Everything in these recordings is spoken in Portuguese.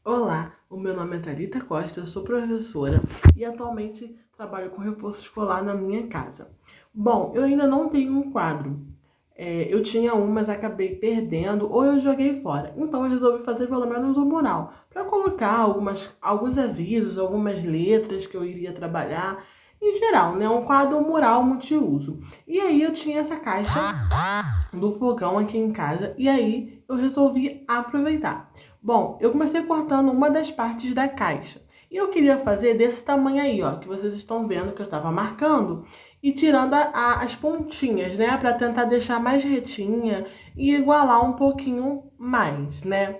Olá, o meu nome é Thalita Costa, eu sou professora e atualmente trabalho com reforço escolar na minha casa. Bom, eu ainda não tenho um quadro. Eu tinha um, mas acabei perdendo ou eu joguei fora. Então eu resolvi fazer pelo menos um mural para colocar alguns avisos, algumas letras que eu iria trabalhar. Em geral, né? Um quadro mural multiuso. E aí eu tinha essa caixa do fogão aqui em casa e aí eu resolvi aproveitar. Bom, eu comecei cortando uma das partes da caixa e eu queria fazer desse tamanho aí, ó, que vocês estão vendo que eu estava marcando e tirando as pontinhas, né, para tentar deixar mais retinha e igualar um pouquinho mais, né?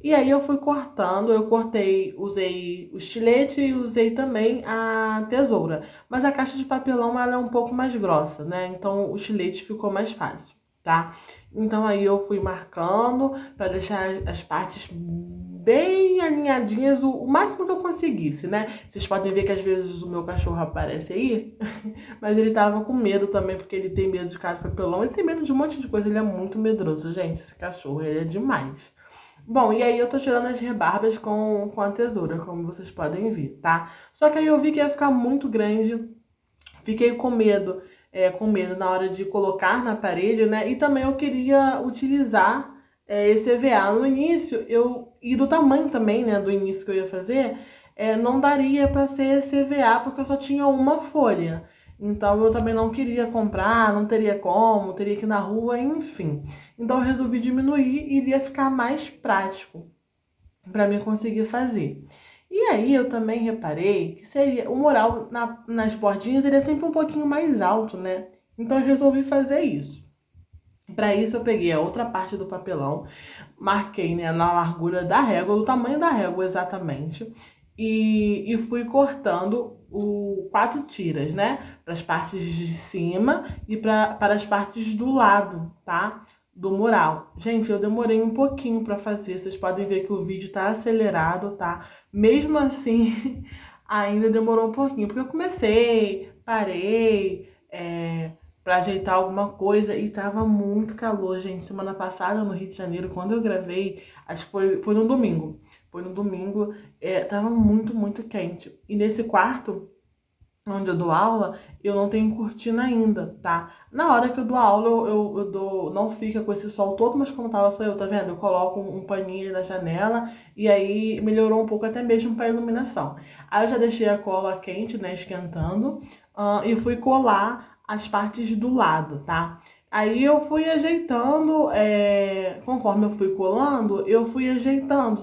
E aí eu fui cortando, eu cortei, usei o estilete e usei também a tesoura. Mas a caixa de papelão ela é um pouco mais grossa, né? Então o estilete ficou mais fácil, tá? Então aí eu fui marcando para deixar as partes bem alinhadinhas o máximo que eu conseguisse, né? Vocês podem ver que às vezes o meu cachorro aparece aí, mas ele tava com medo também, porque ele tem medo de caixa de papelão, ele tem medo de um monte de coisa, ele é muito medroso, gente, esse cachorro, ele é demais. Bom, e aí eu tô tirando as rebarbas com a tesoura, como vocês podem ver, tá? Só que aí eu vi que ia ficar muito grande, fiquei com medo na hora de colocar na parede, né? E também eu queria utilizar esse EVA. No início, e do tamanho também, né, do início que eu ia fazer, não daria para ser esse EVA, porque eu só tinha uma folha. Então eu também não queria comprar, não teria como, teria que ir na rua, enfim. Então eu resolvi diminuir e iria ficar mais prático para mim conseguir fazer. E aí eu também reparei que seria o mural nas bordinhas ele é sempre um pouquinho mais alto, né? Então eu resolvi fazer isso. Para isso eu peguei a outra parte do papelão, marquei, né, na largura da régua, do tamanho da régua exatamente, e fui cortando quatro tiras, né, para as partes de cima e para as partes do lado, tá? Do mural. Gente, eu demorei um pouquinho para fazer, vocês podem ver que o vídeo tá acelerado, tá? Mesmo assim, ainda demorou um pouquinho, porque eu comecei, parei, para ajeitar alguma coisa e tava muito calor, gente. Semana passada no Rio de Janeiro, quando eu gravei, acho que foi no domingo. Foi no domingo, tava muito quente. E nesse quarto onde eu dou aula, eu não tenho cortina ainda, tá? Na hora que eu dou aula, eu dou, não fica com esse sol todo, mas como tava só eu, tá vendo? Eu coloco um paninho na janela e aí melhorou um pouco até mesmo para iluminação. Aí eu já deixei a cola quente, né, esquentando, e fui colar as partes do lado, tá? Aí eu fui ajeitando, conforme eu fui colando, eu fui ajeitando.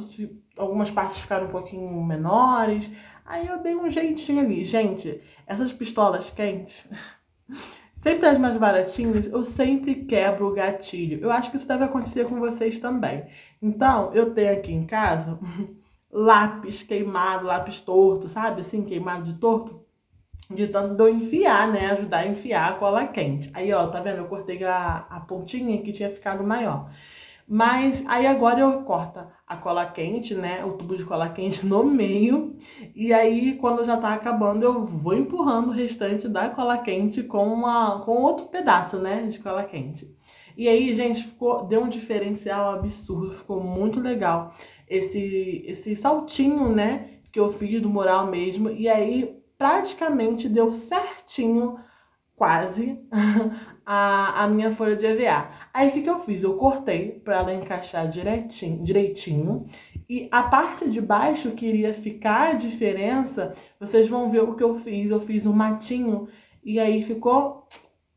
Algumas partes ficaram um pouquinho menores, aí eu dei um jeitinho ali. Gente, essas pistolas quentes, sempre as mais baratinhas, eu sempre quebro o gatilho. Eu acho que isso deve acontecer com vocês também. Então, eu tenho aqui em casa lápis queimado, lápis torto, sabe? Assim, queimado de torto. De tanto de eu enfiar, né? Ajudar a enfiar a cola quente. Aí, ó, tá vendo? Eu cortei a pontinha que tinha ficado maior. Mas aí agora eu corto a cola quente, né? O tubo de cola quente no meio. E aí, quando já tá acabando, eu vou empurrando o restante da cola quente com outro pedaço, né? De cola quente. E aí, gente, deu um diferencial absurdo, ficou muito legal. Esse saltinho, né? Que eu fiz do mural mesmo. E aí, praticamente deu certinho, quase, a minha folha de EVA. Aí o que eu fiz? Eu cortei para ela encaixar direitinho. E a parte de baixo que iria ficar a diferença, vocês vão ver o que eu fiz. Eu fiz um matinho e aí ficou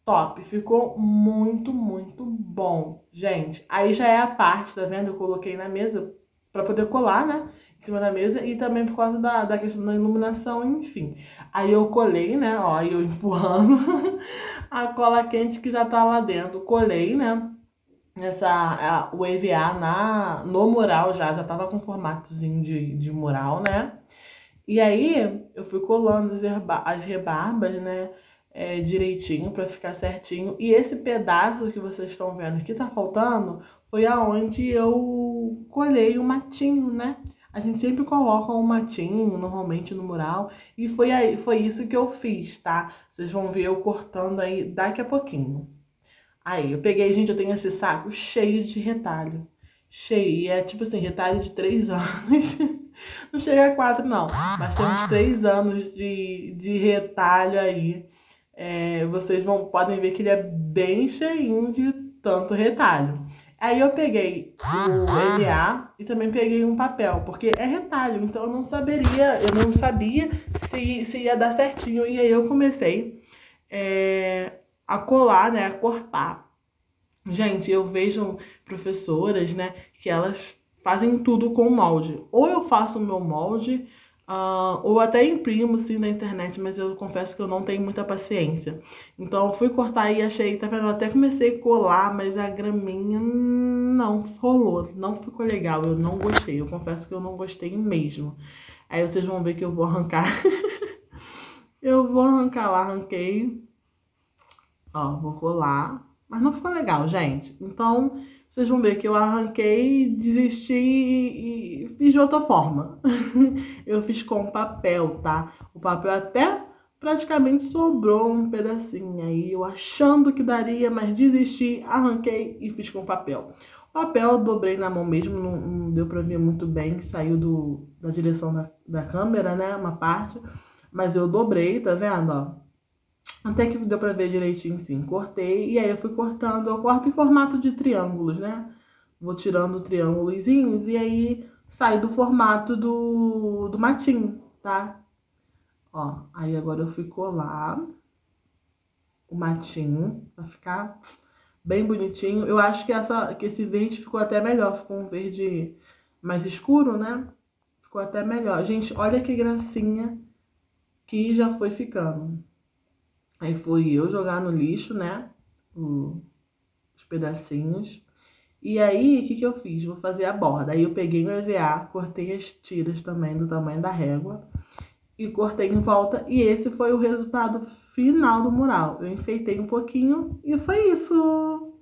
top. Ficou muito bom, gente. Aí já é a parte, tá vendo? Eu coloquei na mesa para poder colar, né? Em cima da mesa e também por causa da questão da iluminação, enfim. Aí eu colei, né? Ó, eu empurrando a cola quente que já tá lá dentro. Colei, né? O EVA no mural já tava com formatozinho de mural, né? E aí eu fui colando as rebarbas, né? Direitinho para ficar certinho. E esse pedaço que vocês estão vendo que tá faltando foi aonde eu colhei o matinho, né? A gente sempre coloca um matinho, normalmente no mural, e foi isso que eu fiz, tá? Vocês vão ver eu cortando aí daqui a pouquinho. Aí, eu peguei, gente, eu tenho esse saco cheio de retalho. Cheio, e é tipo assim, retalho de 3 anos. Não chega a 4, não. Mas tem uns 3 anos de retalho aí. Vocês podem ver que ele é bem cheinho de tanto retalho. Aí eu peguei o NA e também peguei um papel, porque é retalho, então eu não sabia se ia dar certinho. E aí eu comecei a colar, né, a cortar. Gente, eu vejo professoras, né, que elas fazem tudo com molde. Ou eu faço o meu molde, ou até imprimo, sim, na internet, mas eu confesso que eu não tenho muita paciência. Então, eu fui cortar e achei, tá vendo? Eu até comecei a colar, mas a graminha não rolou, não ficou legal, eu não gostei. Eu confesso que eu não gostei mesmo. Aí vocês vão ver que eu vou arrancar. Eu vou arrancar lá, arranquei. Ó, vou colar. Mas não ficou legal, gente. Então, vocês vão ver que eu arranquei, desisti e fiz de outra forma. Eu fiz com papel, tá? O papel até praticamente sobrou um pedacinho aí. Eu achando que daria, mas desisti, arranquei e fiz com papel. O papel eu dobrei na mão mesmo, não deu pra ver muito bem, que saiu da direção da câmera, né? Uma parte. Mas eu dobrei, tá vendo, ó? Até que deu pra ver direitinho, sim. Cortei e aí eu fui cortando. Eu corto em formato de triângulos, né? Vou tirando triângulozinhos e aí sai do formato do matinho, tá? Ó, aí agora eu fui colar o matinho pra ficar bem bonitinho. Eu acho que esse verde ficou até melhor. Ficou um verde mais escuro, né? Ficou até melhor. Gente, olha que gracinha que já foi ficando. Aí fui eu jogar no lixo, né? Os pedacinhos. E aí, o que eu fiz? Vou fazer a borda. Aí eu peguei o EVA, cortei as tiras também do tamanho da régua e cortei em volta. E esse foi o resultado final do mural. Eu enfeitei um pouquinho e foi isso.